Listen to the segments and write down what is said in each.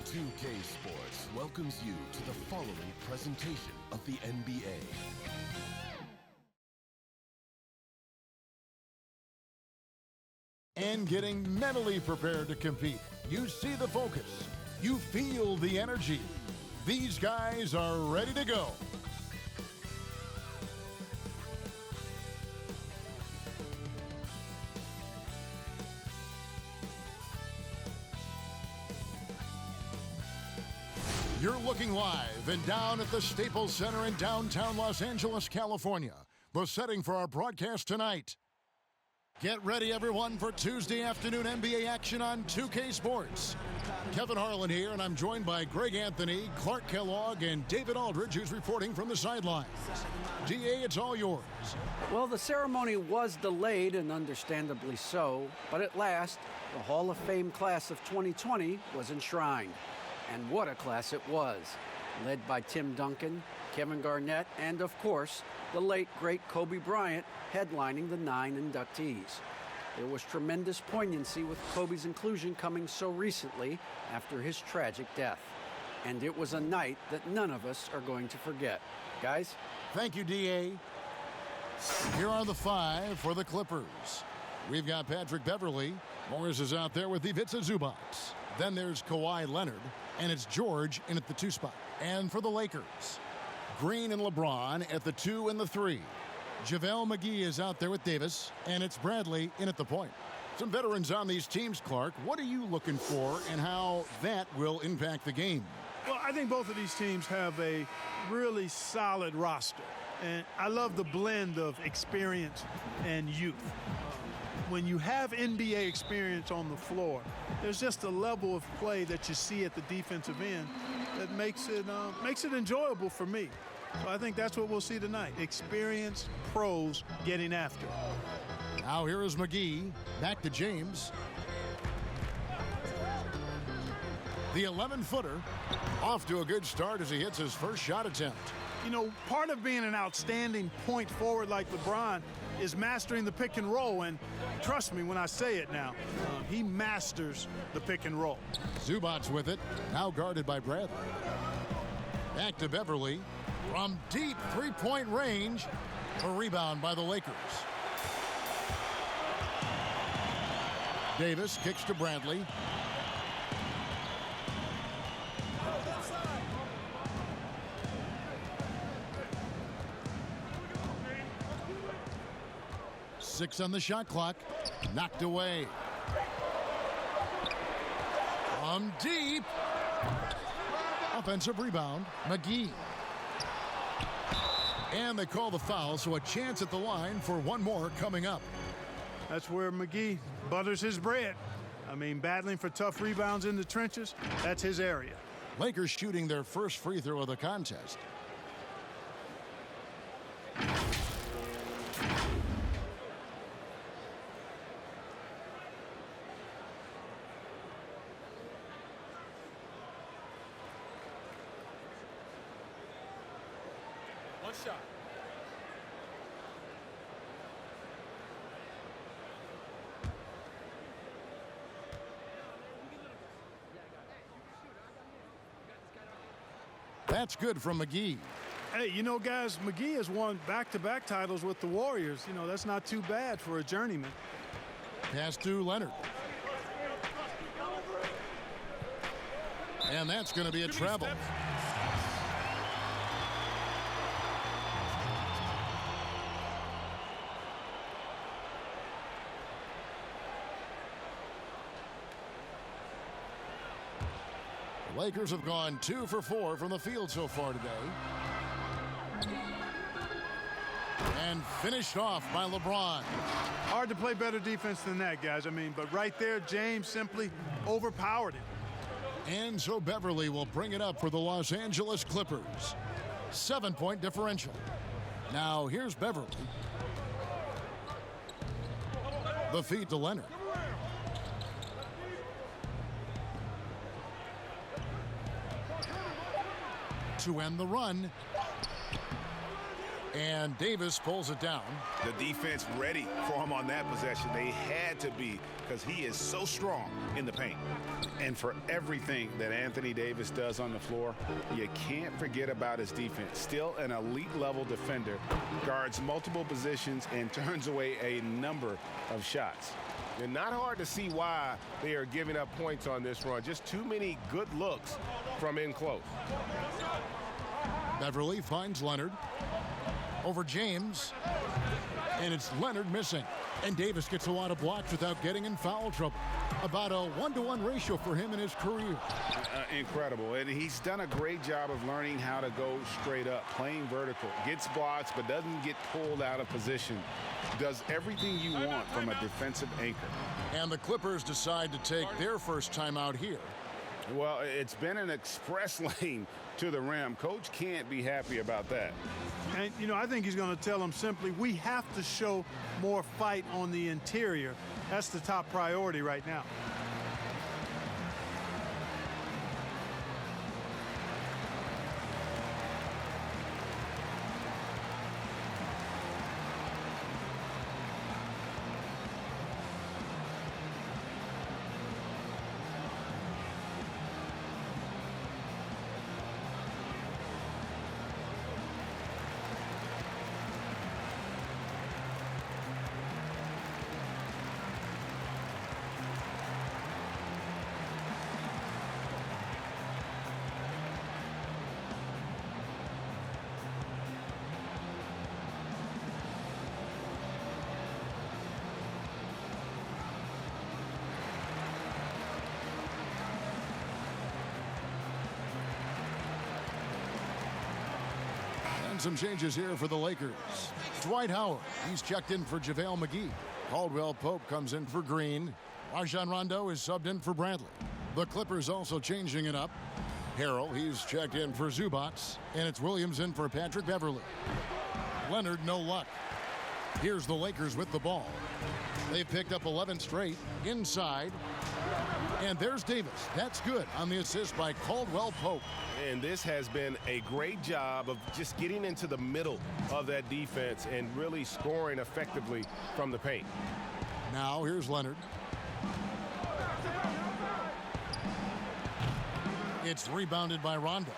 2K Sports welcomes you to the following presentation of the NBA. And getting mentally prepared to compete. You see the focus. You feel the energy. These guys are ready to go. You're looking live and down at the Staples Center in downtown Los Angeles, California. The setting for our broadcast tonight. Get ready, everyone, for Tuesday afternoon NBA action on 2K Sports. Kevin Harlan here, and I'm joined by Greg Anthony, Clark Kellogg, and David Aldridge, who's reporting from the sidelines. DA, it's all yours. Well, the ceremony was delayed, and understandably so, but at last, the Hall of Fame class of 2020 was enshrined. And what a class it was, led by Tim Duncan, Kevin Garnett, and of course, the late, great Kobe Bryant headlining the 9 inductees. There was tremendous poignancy with Kobe's inclusion coming so recently after his tragic death. And it was a night that none of us are going to forget. Guys? Thank you, D.A. Here are the 5 for the Clippers. We've got Patrick Beverley. Morris is out there with Ivica Zubac. Then there's Kawhi Leonard, and it's George in at the 2 spot. And for the Lakers, Green and LeBron at the 2 and the 3. JaVale McGee is out there with Davis, and it's Bradley in at the point. Some veterans on these teams, Clark. What are you looking for and how that will impact the game? Well, I think both of these teams have a really solid roster. And I love the blend of experience and youth. When you have NBA experience on the floor, there's just a level of play that you see at the defensive end that makes it enjoyable for me. So I think that's what we'll see tonight. Experienced pros getting after it. Now here is McGee. Back to James. The 11-footer off to a good start as he hits his first shot attempt. You know, part of being an outstanding point forward like LeBron is mastering the pick and roll, and trust me when I say it now, he masters the pick and roll. Zubac with it, now guarded by Bradley. Back to Beverley from deep three-point range. A rebound by the Lakers. Davis kicks to Bradley. Six on the shot clock. Knocked away. From deep. Offensive rebound. McGee. And they call the foul, so a chance at the line for one more coming up. That's where McGee butters his bread. I mean, battling for tough rebounds in the trenches, that's his area. Lakers shooting their first free throw of the contest. One shot. That's good from McGee. Hey, you know, guys, McGee has won back-to-back titles with the Warriors. You know, that's not too bad for a journeyman. Pass to Leonard. And that's going to be a travel. Lakers have gone 2 for 4 from the field so far today. And finished off by LeBron. Hard to play better defense than that, guys. I mean, but right there, James simply overpowered it. And so Beverley will bring it up for the Los Angeles Clippers. 7-point differential. Now here's Beverley. The feed to Leonard. To end the run. And Davis pulls it down. The defense ready for him on that possession. They had to be, because he is so strong in the paint. And for everything that Anthony Davis does on the floor, you can't forget about his defense. Still an elite level defender, guards multiple positions and turns away a number of shots. And not hard to see why they are giving up points on this run. Just too many good looks from in close. Beverly finds Leonard over James, and it's Leonard missing. And Davis gets a lot of blocks without getting in foul trouble. About a 1-to-1 ratio for him in his career. Incredible. And he's done a great job of learning how to go straight up, playing vertical. Gets blocks, but doesn't get pulled out of position. Does everything you want from a defensive anchor. And the Clippers decide to take their first timeout here. Well, it's been an express lane to the rim. Coach can't be happy about that. And, you know, I think he's going to tell them simply, we have to show more fight on the interior. That's the top priority right now. Some changes here for the Lakers. Dwight Howard, he's checked in for JaVale McGee. Caldwell Pope comes in for Green. Rajon Rondo is subbed in for Bradley. The Clippers also changing it up. Harrell, he's checked in for Zubats. And it's Williams in for Patrick Beverly. Leonard, no luck. Here's the Lakers with the ball. They've picked up 11 straight inside. And there's Davis. That's good on the assist by Caldwell Pope. And this has been a great job of just getting into the middle of that defense and really scoring effectively from the paint. Now here's Leonard. It's rebounded by Rondo.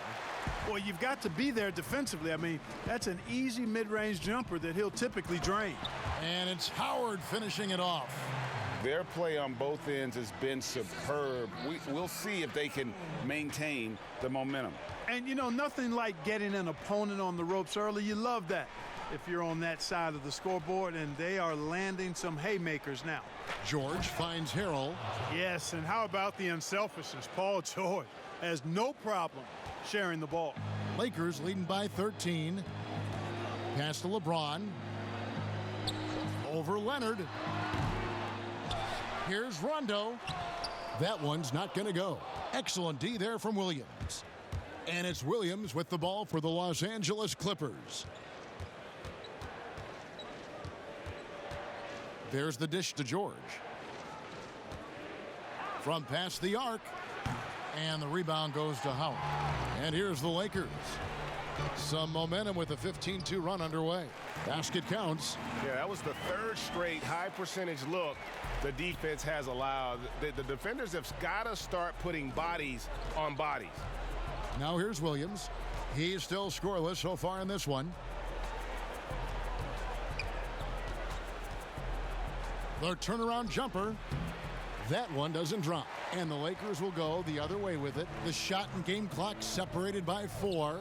Well, you've got to be there defensively. I mean, that's an easy mid-range jumper that he'll typically drain. And it's Howard finishing it off. Their play on both ends has been superb. We'll see if they can maintain the momentum. And, you know, nothing like getting an opponent on the ropes early. You love that if you're on that side of the scoreboard, and they are landing some haymakers now. George finds Harrell. Yes, and how about the unselfishness? Paul George has no problem sharing the ball. Lakers leading by 13. Pass to LeBron. Over Leonard. Here's Rondo. That one's not going to go. Excellent D there from Williams. And it's Williams with the ball for the Los Angeles Clippers. There's the dish to George. From past the arc. And the rebound goes to Howard. And here's the Lakers. Some momentum with a 15-2 run underway. Basket counts. Yeah, that was the third straight high percentage look the defense has allowed. The defenders have got to start putting bodies on bodies. Now here's Williams. He's still scoreless so far in this one. The turnaround jumper. That one doesn't drop. And the Lakers will go the other way with it. The shot and game clock separated by 4.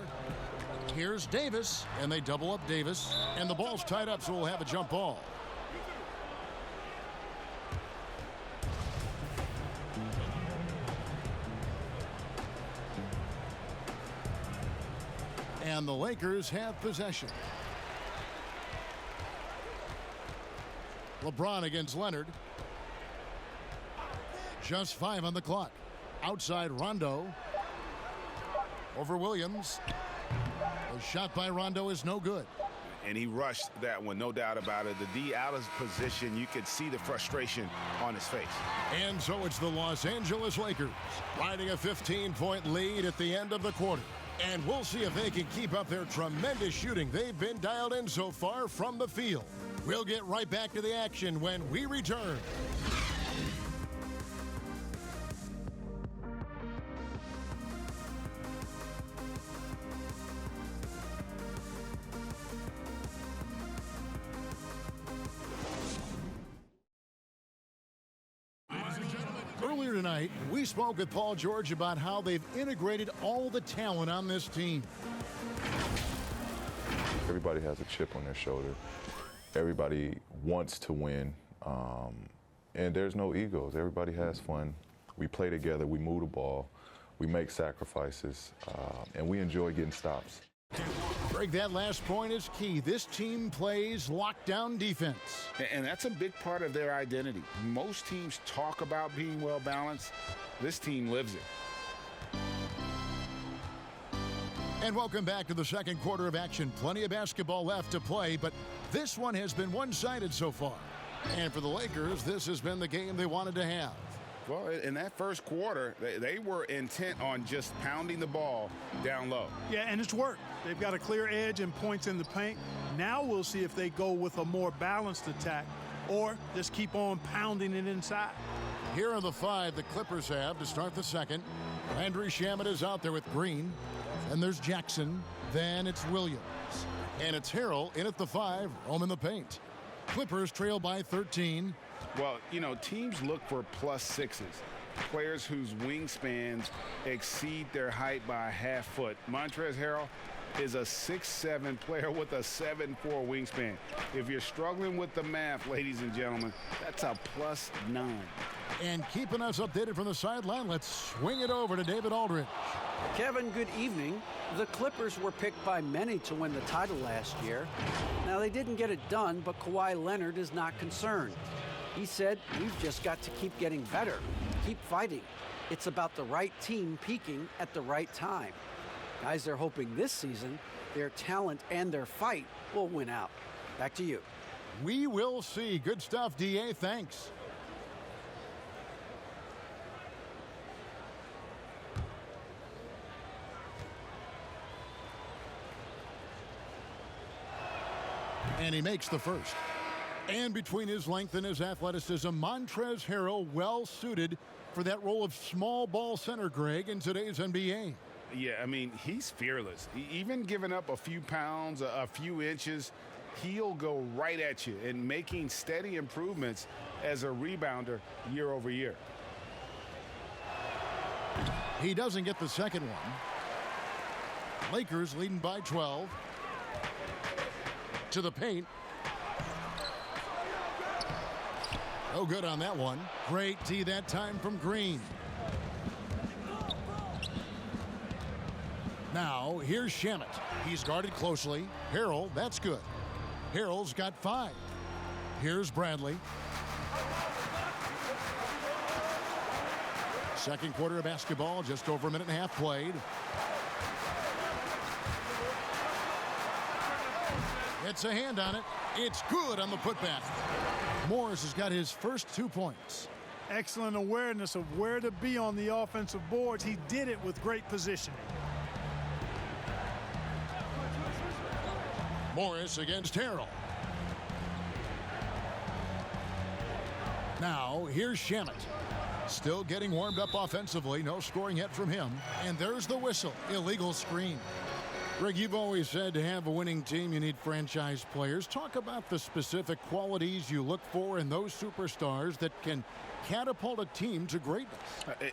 Here's Davis, and they double up Davis. And the ball's tied up, so we'll have a jump ball. And the Lakers have possession. LeBron against Leonard. Just 5 on the clock. Outside Rondo. Over Williams. The shot by Rondo is no good. And he rushed that one, no doubt about it. The D out of position, you could see the frustration on his face. And so it's the Los Angeles Lakers riding a 15-point lead at the end of the quarter. And we'll see if they can keep up their tremendous shooting they've been dialed in so far from the field. We'll get right back to the action when we return. Earlier tonight, we spoke with Paul George about how they've integrated all the talent on this team. Everybody has a chip on their shoulder. Everybody wants to win, and there's no egos. Everybody has fun. We play together, we move the ball, we make sacrifices, and we enjoy getting stops. Greg, that last point is key. This team plays lockdown defense. And that's a big part of their identity. Most teams talk about being well balanced. This team lives it. And welcome back to the second quarter of action. Plenty of basketball left to play, but this one has been one-sided so far. And for the Lakers, this has been the game they wanted to have. Well, in that first quarter, they were intent on just pounding the ball down low. Yeah, and it's worked. They've got a clear edge and points in the paint. Now we'll see if they go with a more balanced attack or just keep on pounding it inside. Here are the five the Clippers have to start the second. Landry Shamet is out there with Green. Then there's Jackson. Then it's Williams. And it's Harrell in at the 5, roaming the paint. Clippers trail by 13. Well, you know, teams look for +6s, players whose wingspans exceed their height by a half foot. Montrezl Harrell is a 6'7" player with a 7'4" wingspan. If you're struggling with the math, ladies and gentlemen, that's a +9. And keeping us updated from the sideline, let's swing it over to David Aldridge. Kevin, good evening. The Clippers were picked by many to win the title last year. Now, they didn't get it done, but Kawhi Leonard is not concerned. He said, we've just got to keep getting better, keep fighting. It's about the right team peaking at the right time. Guys are hoping this season their talent and their fight will win out. Back to you. We will see. Good stuff, D.A. Thanks. And he makes the first. And between his length and his athleticism, Montrezl Harrell well suited for that role of small ball center, Greg, in today's NBA. Yeah, I mean, he's fearless. Even giving up a few pounds, a few inches, he'll go right at you and making steady improvements as a rebounder year over year. He doesn't get the second one. Lakers leading by 12. To the paint. No good on that one. Great D that time from Green. Now, here's Shamet. He's guarded closely. Harrell, that's good. Harrell's got 5. Here's Bradley. Second quarter of basketball, just over a minute and a half played. It's a hand on it. It's good on the putback. Morris has got his first 2 points. Excellent awareness of where to be on the offensive boards. He did it with great positioning. Morris against Harrell. Now, here's Shamet. Still getting warmed up offensively. No scoring yet from him. And there's the whistle. Illegal screen. Greg, you've always said to have a winning team, you need franchise players. Talk about the specific qualities you look for in those superstars that can catapult a team to greatness.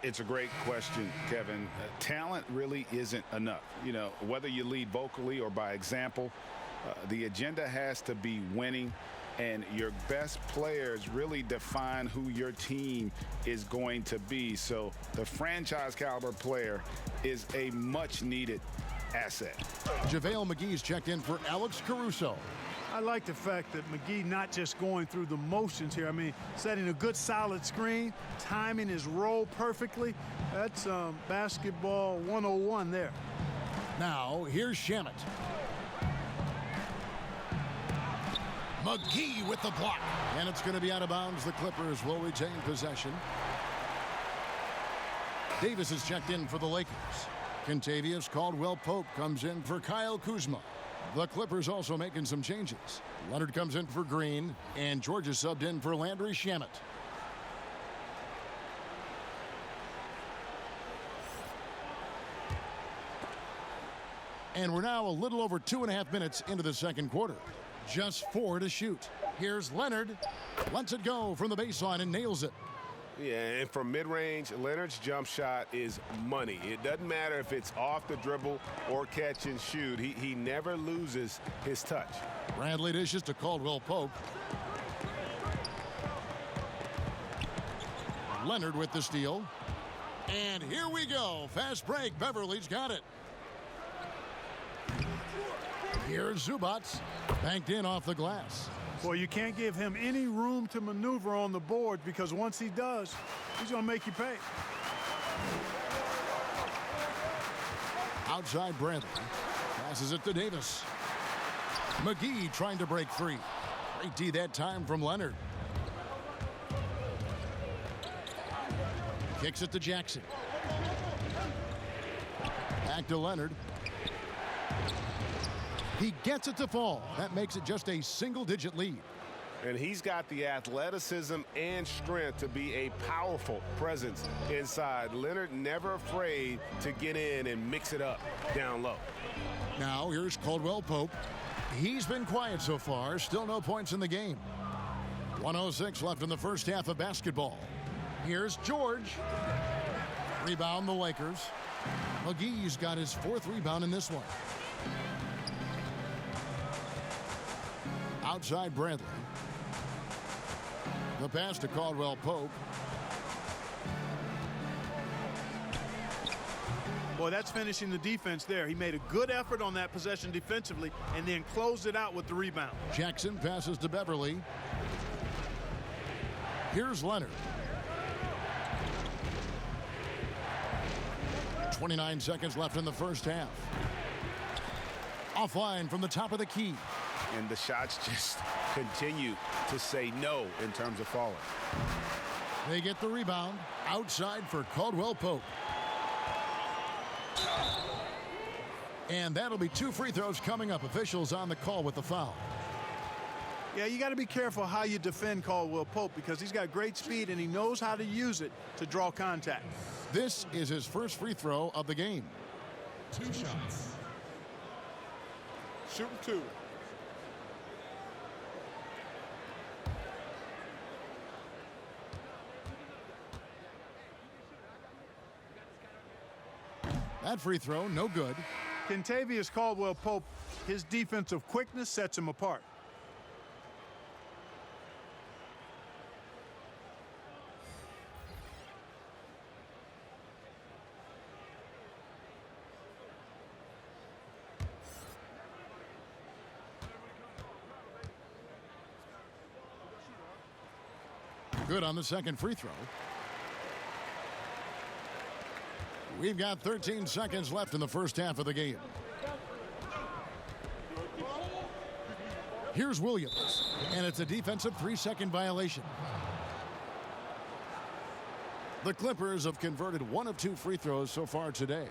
It's a great question, Kevin. Talent really isn't enough. You know, whether you lead vocally or by example, the agenda has to be winning, and your best players really define who your team is going to be. So the franchise caliber player is a much needed asset. JaVale McGee's checked in for Alex Caruso. I like the fact that McGee not just going through the motions here. I mean, setting a good solid screen, timing his roll perfectly. That's basketball 101 there. Now, here's Shamet. McGee with the block. And it's going to be out of bounds. The Clippers will retain possession. Davis is checked in for the Lakers. Kentavious Caldwell-Pope comes in for Kyle Kuzma. The Clippers also making some changes. Leonard comes in for Green, and Georgia subbed in for Landry Shamet. And we're now a little over 2.5 minutes into the second quarter. Just 4 to shoot. Here's Leonard. Lets it go from the baseline and nails it. Yeah, and from mid-range, Leonard's jump shot is money. It doesn't matter if it's off the dribble or catch and shoot. He never loses his touch. Bradley dishes to Caldwell-Pope. Leonard with the steal. And here we go. Fast break. Beverly's got it. Here's Zubats. Banked in off the glass. Boy, you can't give him any room to maneuver on the board because once he does, he's going to make you pay. Outside Bradley. Passes it to Davis. McGee trying to break free. Great D that time from Leonard. Kicks it to Jackson. Back to Leonard. He gets it to fall. That makes it just a single-digit lead. And he's got the athleticism and strength to be a powerful presence inside. Leonard never afraid to get in and mix it up down low. Now here's Caldwell-Pope. He's been quiet so far. Still no points in the game. 1:06 left in the first half of basketball. Here's George. Rebound the Lakers. McGee's got his 4th rebound in this one. Outside Bradley. The pass to Caldwell-Pope. Boy, that's finishing the defense there. He made a good effort on that possession defensively and then closed it out with the rebound. Jackson passes to Beverly. Here's Leonard. 29 seconds left in the first half. Offline from the top of the key. And the shots just continue to say no in terms of falling. They get the rebound. Outside for Caldwell-Pope. And that'll be 2 free throws coming up. Officials on the call with the foul. Yeah, you got to be careful how you defend Caldwell-Pope because he's got great speed and he knows how to use it to draw contact. This is his first free throw of the game. 2 shots. Shooting 2. That free throw, no good. Kentavious Caldwell-Pope, his defensive quickness sets him apart. Good on the second free throw. We've got 13 seconds left in the first half of the game. Here's Williams, and it's a defensive 3-second violation. The Clippers have converted 1 of 2 free throws so far today.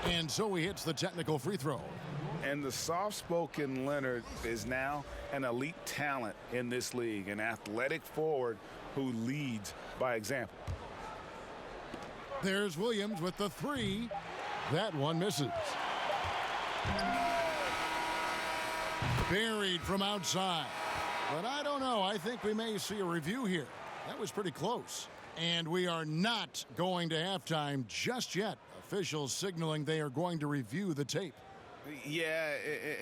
And so he hits the technical free throw. And the soft-spoken Leonard is now an elite talent in this league, an athletic forward who leads by example. There's Williams with the 3. That one misses. Buried from outside. But I don't know. I think we may see a review here. That was pretty close. And we are not going to halftime just yet. Officials signaling they are going to review the tape. Yeah,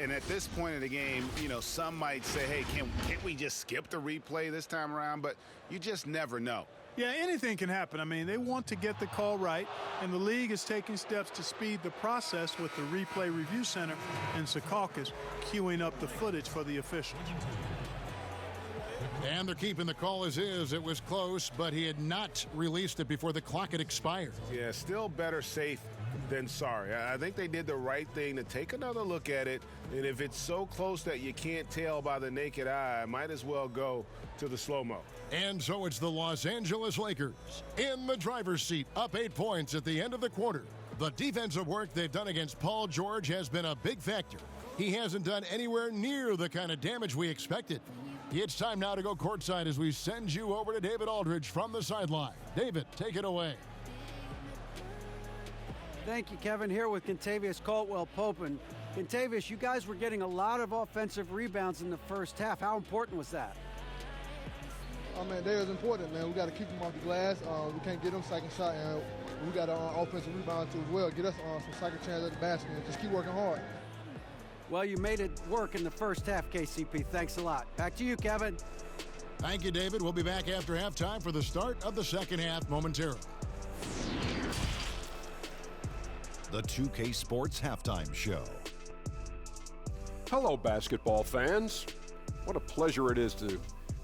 and at this point of the game, you know, some might say, hey, can't we just skip the replay this time around? But you just never know. Yeah, anything can happen. I mean, they want to get the call right, and the league is taking steps to speed the process with the Replay Review Center in Secaucus queuing up the footage for the officials. And they're keeping the call as is. It was close, but he had not released it before the clock had expired. Yeah, still better safe than sorry. I think they did the right thing to take another look at it, and if it's so close that you can't tell by the naked eye, might as well go to the slow-mo. And so it's the Los Angeles Lakers in the driver's seat, up 8 points at the end of the quarter. The defensive work they've done against Paul George has been a big factor. He hasn't done anywhere near the kind of damage we expected. It's time now to go courtside as we send you over to David Aldridge from the sideline. David, take it away. Thank you, Kevin. Here with Kentavious Caldwell-Pope. And Kentavious, you guys were getting a lot of offensive rebounds in the first half. How important was that? Oh, man, that is important, man. We got to keep them off the glass. We can't get them second shot, and we got offensive rebound too as well. Get us some second chance at the basket and just keep working hard. Well, you made it work in the first half, KCP. Thanks a lot. Back to you, Kevin. Thank you, David. We'll be back after halftime for the start of the second half momentarily. The 2K Sports Halftime Show. Hello, basketball fans. What a pleasure it is to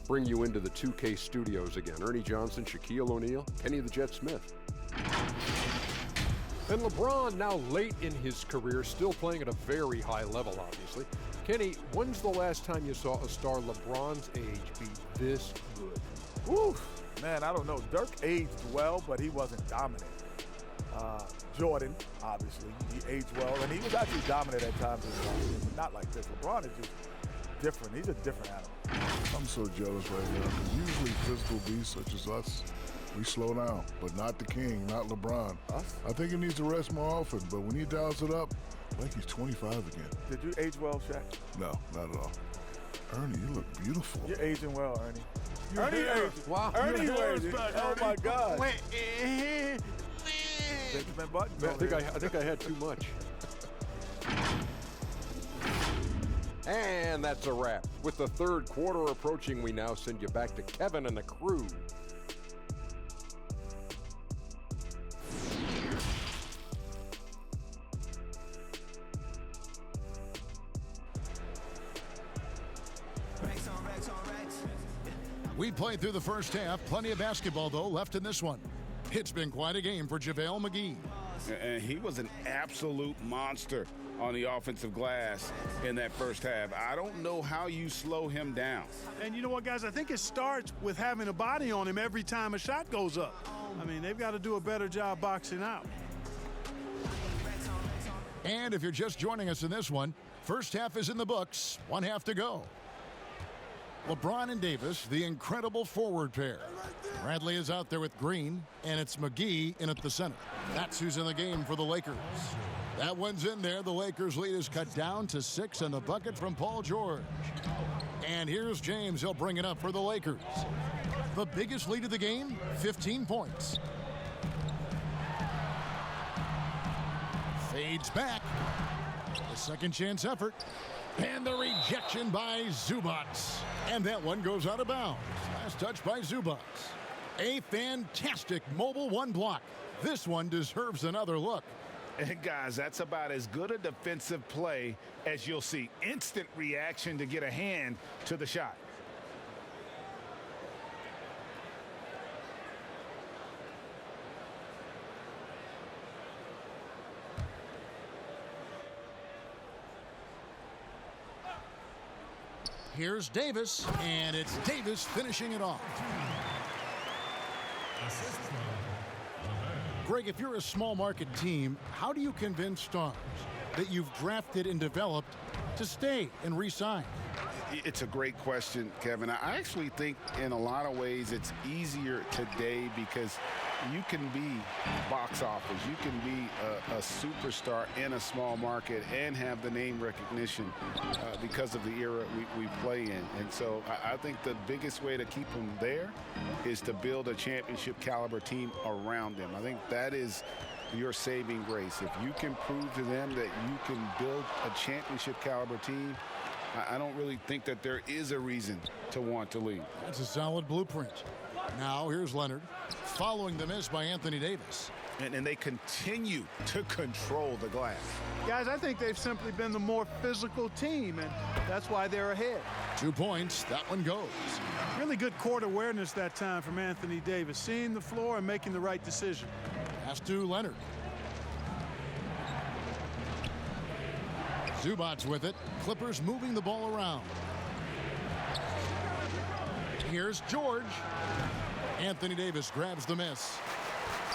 bring you into the 2K studios again. Ernie Johnson, Shaquille O'Neal, Kenny the Jet Smith. And LeBron, now late in his career, still playing at a very high level, obviously. Kenny, when's the last time you saw a star LeBron's age be this good? Oof, man, I don't know. Dirk aged well, but he wasn't dominant. Jordan, obviously, he aged well, and he was actually dominant at times as well, but not like this. LeBron is just different. He's a different animal. I'm so jealous right now, because usually physical beasts such as us, we slow down, but not the king, not LeBron. Us? I think he needs to rest more often, but when he dials it up, like he's 25 again. Did you age well, Shaq? No, not at all. Ernie, you look beautiful. You're aging well, Ernie. Ernie aged. Wow. Ernie Your aged. hair's back, Oh, Ernie. my God. Wait. Benjamin Button. I think I had too much. And that's a wrap. With the third quarter approaching, we now send you back to Kevin and the crew. We played through the first half. Plenty of basketball, though, left in this one. It's been quite a game for JaVale McGee. And he was an absolute monster on the offensive glass in that first half. I don't know how you slow him down. And you know what, guys? I think it starts with having a body on him every time a shot goes up. I mean, they've got to do a better job boxing out. And if you're just joining us in this one, first half is in the books. One half to go. LeBron and Davis, the incredible forward pair. Bradley is out there with Green, and it's McGee in at the center. That's who's in the game for the Lakers. That one's in there. The Lakers' lead is cut down to 6 and the bucket from Paul George. And here's James. He'll bring it up for the Lakers. The biggest lead of the game, 15 points. Fades back. The second chance effort. And the rejection by Zubac. And that one goes out of bounds. Last touch by Zubac. A fantastic mobile one block. This one deserves another look. And guys, that's about as good a defensive play as you'll see. Instant reaction to get a hand to the shot. Here's Davis, and it's Davis finishing it off. Greg, if you're a small market team, how do you convince stars that you've drafted and developed to stay and re-sign? It's a great question, Kevin. I actually think in a lot of ways it's easier today because you can be box office. You can be a superstar in a small market and have the name recognition because of the era we play in. And so I think the biggest way to keep them there is to build a championship caliber team around them. I think that is your saving grace. If you can prove to them that you can build a championship caliber team, I don't really think that there is a reason to want to leave. That's a solid blueprint. Now here's Leonard, following the miss by Anthony Davis. And they continue to control the glass. Guys, I think they've simply been the more physical team, and that's why they're ahead. 2 points. That one goes. Really good court awareness that time from Anthony Davis, seeing the floor and making the right decision. Pass to Leonard. Zubats with it. Clippers moving the ball around. Here's George. Anthony Davis grabs the miss.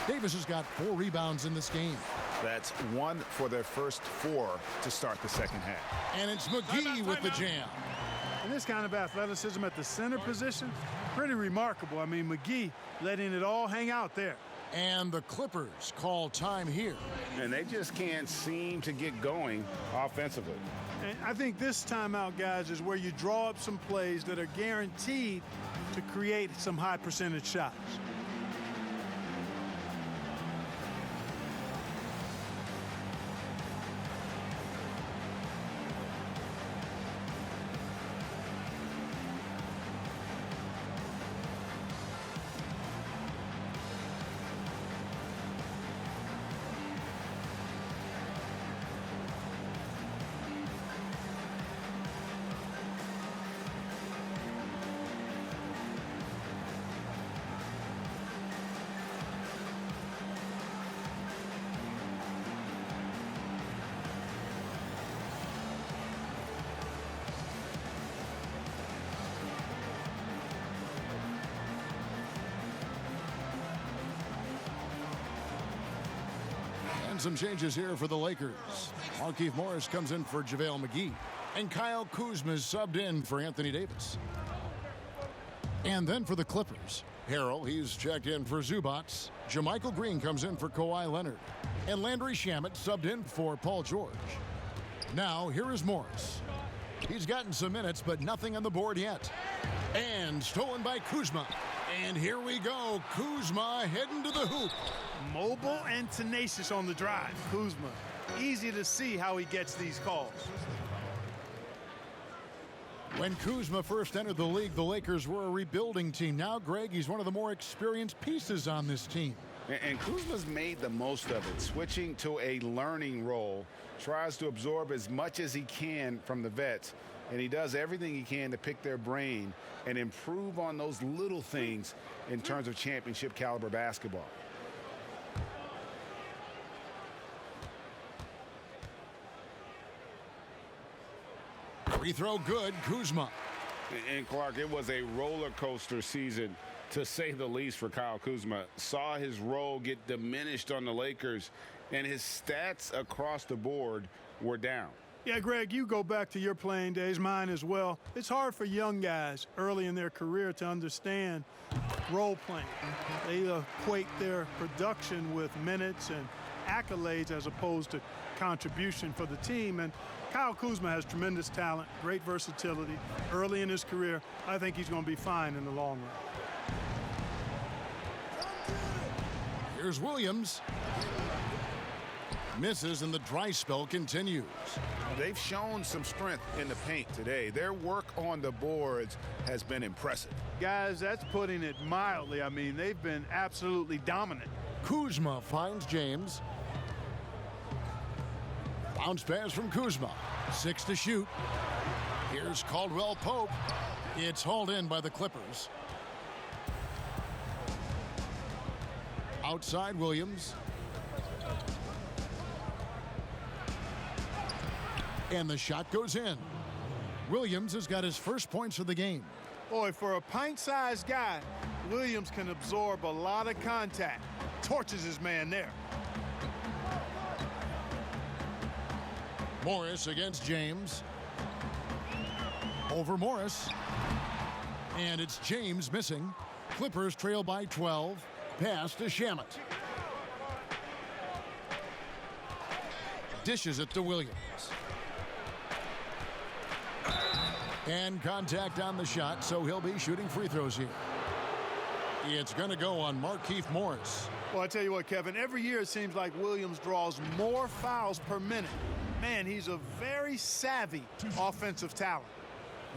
Davis has got 4 rebounds in this game. That's 1 for their first 4 to start the second half. And it's McGee with the jam. And this kind of athleticism at the center position, pretty remarkable. I mean, McGee letting it all hang out there. And the Clippers call time here. And they just can't seem to get going offensively. And I think this timeout, guys, is where you draw up some plays that are guaranteed to create some high percentage shots. Some changes here for the Lakers. Markieff Morris comes in for JaVale McGee. And Kyle Kuzma is subbed in for Anthony Davis. And then for the Clippers, Harrell, he's checked in for Zubats. JaMychal Green comes in for Kawhi Leonard. And Landry Shamet subbed in for Paul George. Now, here is Morris. He's gotten some minutes, but nothing on the board yet. And stolen by Kuzma. And here we go. Kuzma heading to the hoop. Mobile and tenacious on the drive. Kuzma, easy to see how he gets these calls. When Kuzma first entered the league, the Lakers were a rebuilding team. Now, Greg, he's one of the more experienced pieces on this team. And Kuzma's made the most of it, switching to a learning role, tries to absorb as much as he can from the vets, and he does everything he can to pick their brain and improve on those little things in terms of championship caliber basketball. Free throw good, Kuzma. And Clark, it was a roller coaster season, to say the least, for Kyle Kuzma. Saw his role get diminished on the Lakers, and his stats across the board were down. Yeah, Greg, you go back to your playing days, mine as well. It's hard for young guys early in their career to understand role playing. They equate their production with minutes and accolades as opposed to contribution for the team. And Kyle Kuzma has tremendous talent, great versatility. Early in his career, I think he's going to be fine in the long run. Here's Williams. Misses, and the dry spell continues. They've shown some strength in the paint today. Their work on the boards has been impressive. Guys, that's putting it mildly. I mean, they've been absolutely dominant. Kuzma finds James. Bounce pass from Kuzma. 6 to shoot. Here's Caldwell Pope. It's hauled in by the Clippers. Outside Williams. And the shot goes in. Williams has got his first points of the game. Boy, for a pint-sized guy, Williams can absorb a lot of contact. Torches his man there. Morris against James. Over Morris. And it's James missing. Clippers trail by 12. Pass to Shamet. Dishes it to Williams. And contact on the shot, so he'll be shooting free throws here. It's going to go on Markieff Morris. Well, I tell you what, Kevin, every year it seems like Williams draws more fouls per minute. Man, he's a very savvy offensive talent.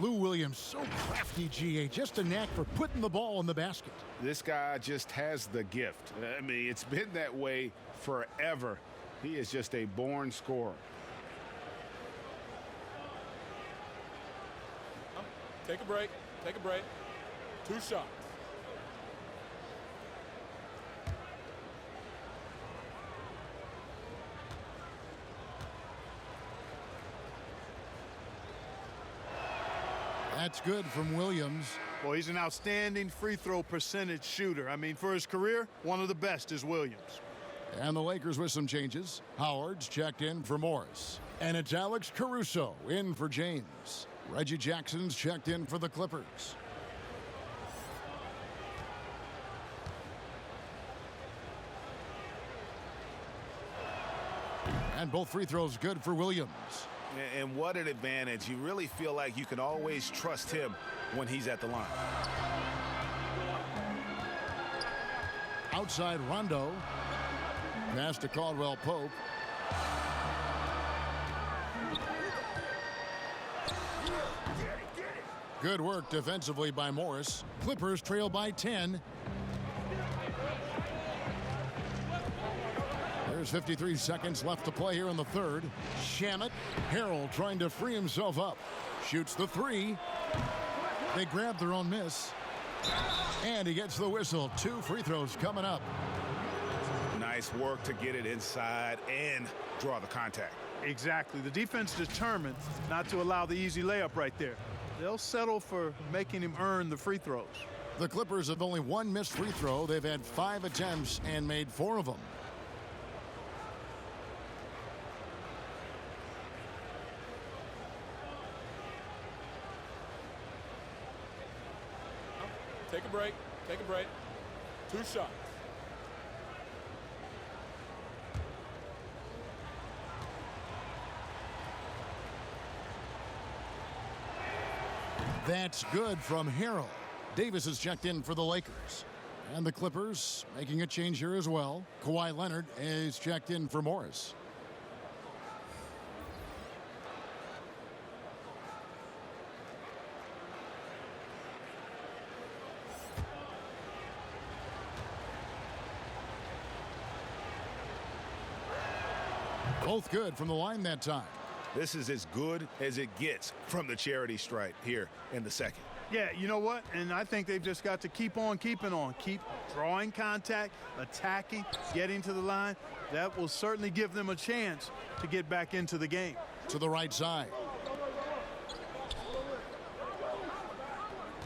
Lou Williams, so crafty, GA, just a knack for putting the ball in the basket. This guy just has the gift. I mean, it's been that way forever. He is just a born scorer. Take a break. Take a break. 2 shots. That's good from Williams. Well, he's an outstanding free throw percentage shooter. I mean, for his career, one of the best is Williams. And the Lakers with some changes. Howard's checked in for Morris. And it's Alex Caruso in for James. Reggie Jackson's checked in for the Clippers. And both free throws good for Williams. And what an advantage. You really feel like you can always trust him when he's at the line. Outside Rondo. Pass to Caldwell Pope. Good work defensively by Morris. Clippers trail by 10. There's 53 seconds left to play here in the third. Shamet. Harrell trying to free himself up. Shoots the three. They grab their own miss. And he gets the whistle. 2 free throws coming up. Nice work to get it inside and draw the contact. Exactly. The defense determined not to allow the easy layup right there. They'll settle for making him earn the free throws. The Clippers have only 1 missed free throw. They've had 5 attempts and made 4 of them. Take a break. Take a break. 2 shots. That's good from Harrell. Davis is checked in for the Lakers. And the Clippers making a change here as well. Kawhi Leonard is checked in for Morris. Both good from the line that time. This is as good as it gets from the charity stripe here in the second. Yeah, you know what? And I think they've just got to keep on keeping on. Keep drawing contact, attacking, getting to the line. That will certainly give them a chance to get back into the game. To the right side.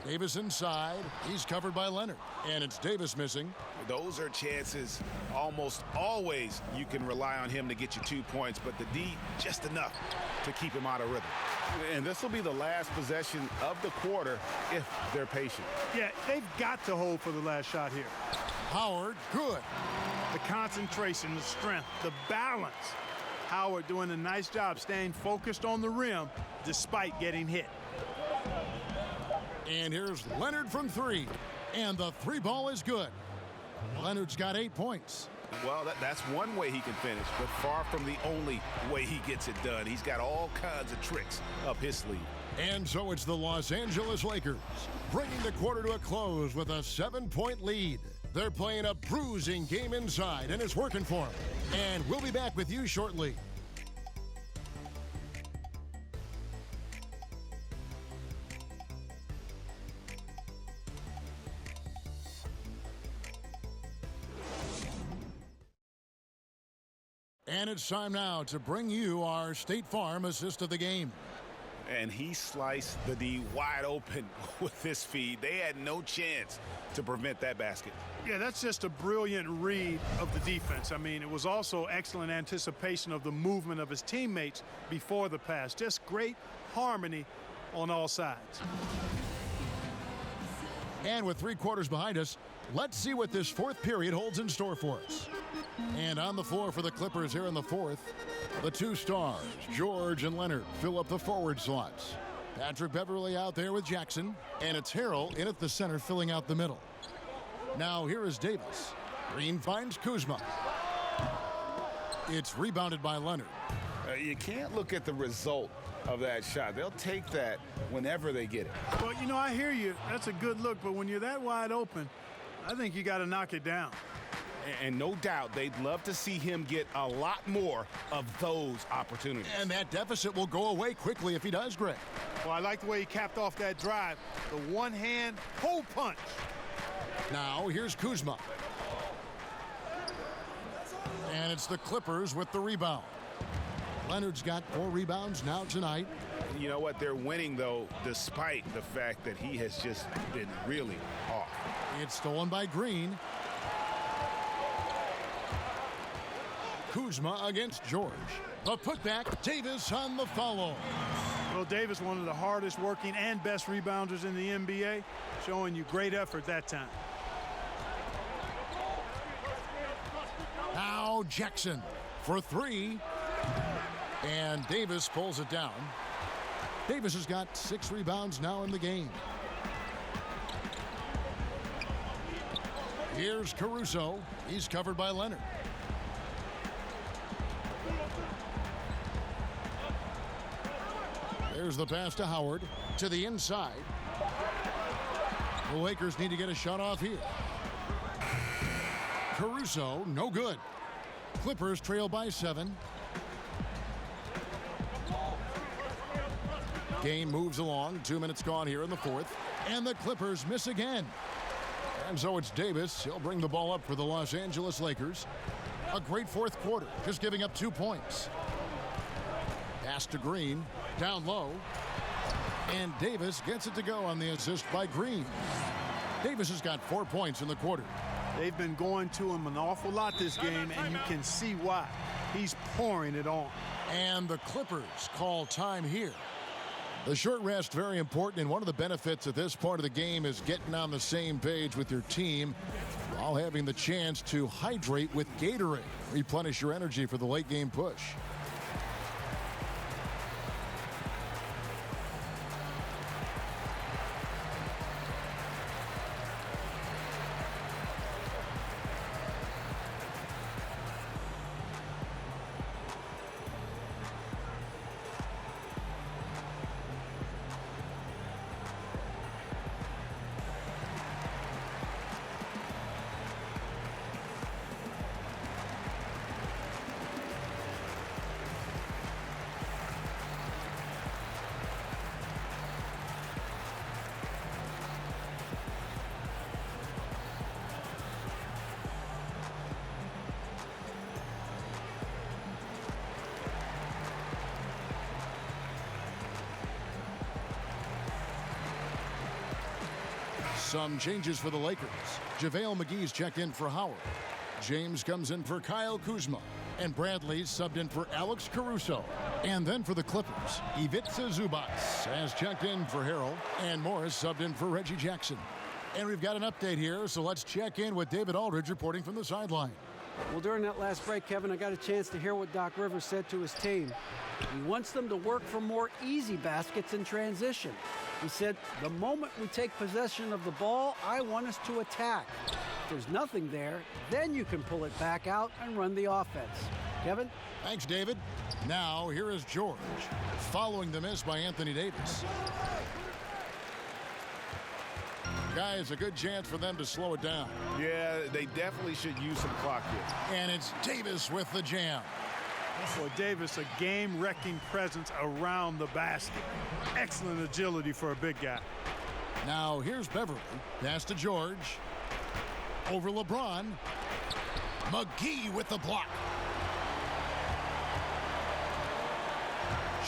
Davis inside. He's covered by Leonard. And it's Davis missing. Those are chances almost always you can rely on him to get you 2 points, but the D just enough to keep him out of rhythm. And this will be the last possession of the quarter if they're patient. Yeah, they've got to hold for the last shot here. Howard, good. The concentration, the strength, the balance. Howard doing a nice job staying focused on the rim despite getting hit. And here's Leonard from 3. And the 3 ball is good. Leonard's got 8 points. Well, that's one way he can finish, but far from the only way he gets it done. He's got all kinds of tricks up his sleeve. And so it's the Los Angeles Lakers bringing the quarter to a close with a 7-point lead. They're playing a bruising game inside, and it's working for them. And we'll be back with you shortly. And it's time now to bring you our State Farm assist of the game. And he sliced the D wide open with this feed. They had no chance to prevent that basket. Yeah, that's just a brilliant read of the defense. I mean, it was also excellent anticipation of the movement of his teammates before the pass. Just great harmony on all sides. And with 3 quarters behind us, let's see what this 4th period holds in store for us. And on the floor for the Clippers here in the 4th, the 2 stars, George and Leonard, fill up the forward slots. Patrick Beverly out there with Jackson, and it's Harrell in at the center filling out the middle. Now here is Davis. Green finds Kuzma. It's rebounded by Leonard. You can't look at the result of that shot. They'll take that whenever they get it. Well, you know, I hear you. That's a good look, but when you're that wide open, I think you got to knock it down. And no doubt they'd love to see him get a lot more of those opportunities. And that deficit will go away quickly if he does, Greg. Well, I like the way he capped off that drive. The one-hand hole punch. Now here's Kuzma. And it's the Clippers with the rebound. Leonard's got 4 rebounds now tonight. You know what? They're winning, though, despite the fact that he has just been really off. It's stolen by Green. Kuzma against George. The putback, Davis on the follow. Well, Davis, one of the hardest working and best rebounders in the NBA, showing you great effort that time. Now Jackson for 3. And Davis pulls it down. Davis has got 6 rebounds now in the game. Here's Caruso. He's covered by Leonard. There's the pass to Howard. To the inside. The Lakers need to get a shot off here. Caruso, no good. Clippers trail by 7. Game moves along. 2 minutes gone here in the 4th. And the Clippers miss again. And so it's Davis. He'll bring the ball up for the Los Angeles Lakers. A great 4th quarter, just giving up 2 points. Pass to Green. Down low. And Davis gets it to go on the assist by Green. Davis has got 4 points in the quarter. They've been going to him an awful lot this game, and you can see why. He's pouring it on. And the Clippers call time here. The short rest, very important, and one of the benefits of this part of the game is getting on the same page with your team while having the chance to hydrate with Gatorade. Replenish your energy for the late game push. Some changes for the Lakers. JaVale McGee's checked in for Howard. James comes in for Kyle Kuzma. And Bradley subbed in for Alex Caruso. And then for the Clippers, Ivica Zubac has checked in for Harrell. And Morris subbed in for Reggie Jackson. And we've got an update here, so let's check in with David Aldridge reporting from the sideline. Well, during that last break, Kevin, I got a chance to hear what Doc Rivers said to his team. He wants them to work for more easy baskets in transition. He said, the moment we take possession of the ball, I want us to attack. If there's nothing there, then you can pull it back out and run the offense. Kevin? Thanks, David. Now, here is George, following the miss by Anthony Davis. Guys, a good chance for them to slow it down. Yeah, they definitely should use some clock here. And it's Davis with the jam. For Davis, a game-wrecking presence around the basket. Excellent agility for a big guy. Now here's Beverly. Pass to George. Over LeBron. McGee with the block.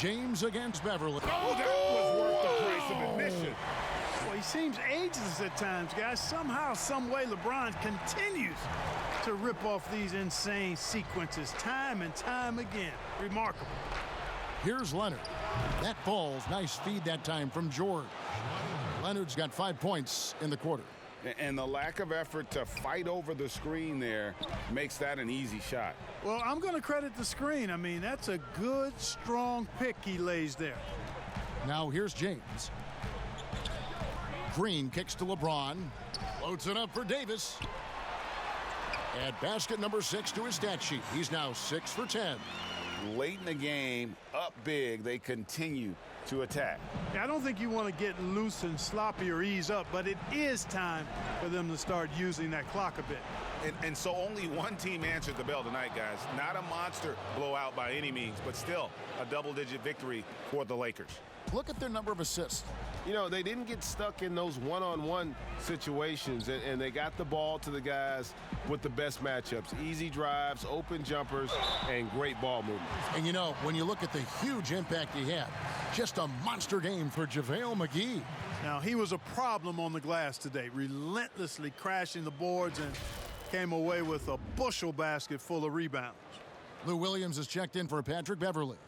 James against Beverly. Oh, that was worth the price of admission. Well, he seems ageless at times, guys. Somehow, some way, LeBron continues to rip off these insane sequences time and time again. Remarkable. Here's Leonard. That falls. Nice feed that time from George. Leonard's got 5 points in the quarter. And the lack of effort to fight over the screen there makes that an easy shot. Well, I'm going to credit the screen. I mean, that's a good, strong pick he lays there. Now here's James. Green kicks to LeBron. Loads it up for Davis. Add basket number 6 to his stat sheet. He's now 6 for 10. Late in the game, up big, they continue to attack. I don't think you want to get loose and sloppy or ease up, but it is time for them to start using that clock a bit. And so only one team answered the bell tonight, guys. Not a monster blowout by any means, but still a double-digit victory for the Lakers. Look at their number of assists. You know, they didn't get stuck in those one-on-one situations, and they got the ball to the guys with the best matchups. Easy drives, open jumpers, and great ball movement. And, you know, when you look at the huge impact he had, just a monster game for JaVale McGee. Now, he was a problem on the glass today, relentlessly crashing the boards and came away with a bushel basket full of rebounds. Lou Williams is checked in for Patrick Beverly.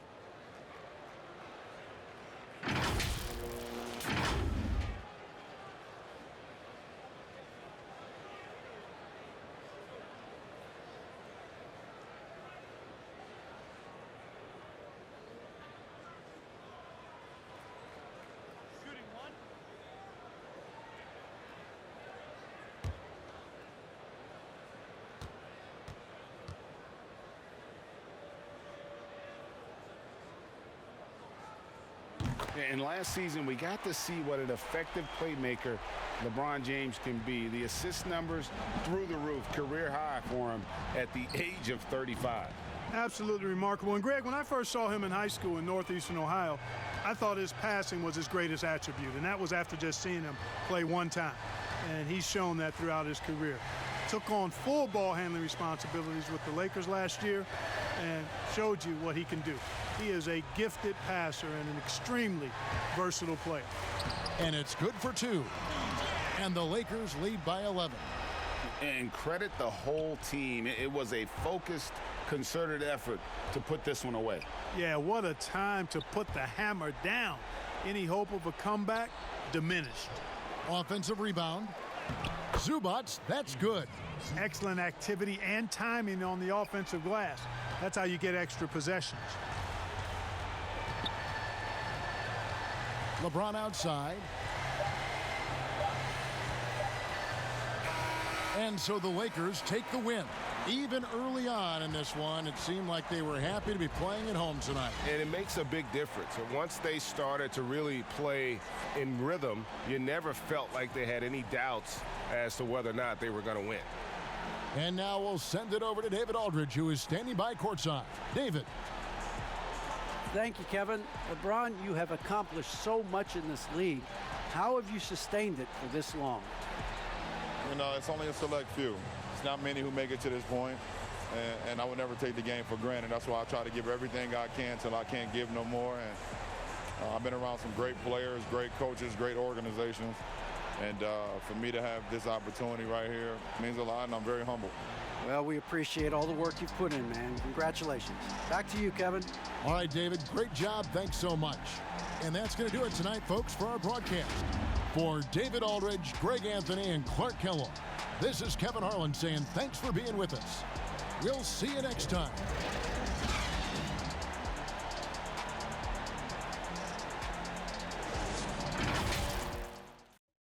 And last season, we got to see what an effective playmaker LeBron James can be. The assist numbers through the roof, career high for him at the age of 35. Absolutely remarkable. And, Greg, when I first saw him in high school in northeastern Ohio, I thought his passing was his greatest attribute, and that was after just seeing him play one time. And he's shown that throughout his career. Took on full ball handling responsibilities with the Lakers last year and showed you what he can do. He is a gifted passer and an extremely versatile player. And it's good for two. And the Lakers lead by 11. And credit the whole team. It was a focused, concerted effort to put this one away. Yeah, what a time to put the hammer down. Any hope of a comeback diminished. Offensive rebound. Zubats, that's good. Excellent activity and timing on the offensive glass. That's how you get extra possessions. LeBron outside. And so the Lakers take the win. Even early on in this one, it seemed like they were happy to be playing at home tonight. And it makes a big difference. And once they started to really play in rhythm, you never felt like they had any doubts as to whether or not they were going to win. And now we'll send it over to David Aldridge, who is standing by courtside. David. Thank you, Kevin. LeBron, you have accomplished so much in this league. How have you sustained it for this long? You know, it's only a select few. It's not many who make it to this point, and I would never take the game for granted. That's why I try to give everything I can till I can't give no more. And I've been around some great players, great coaches, great organizations. And for me to have this opportunity right here means a lot, and I'm very humble. Well, we appreciate all the work you've put in, man. Congratulations. Back to you, Kevin. All right, David, great job. Thanks so much. And that's going to do it tonight, folks, for our broadcast. For David Aldridge, Greg Anthony, and Clark Kellogg, this is Kevin Harlan saying thanks for being with us. We'll see you next time.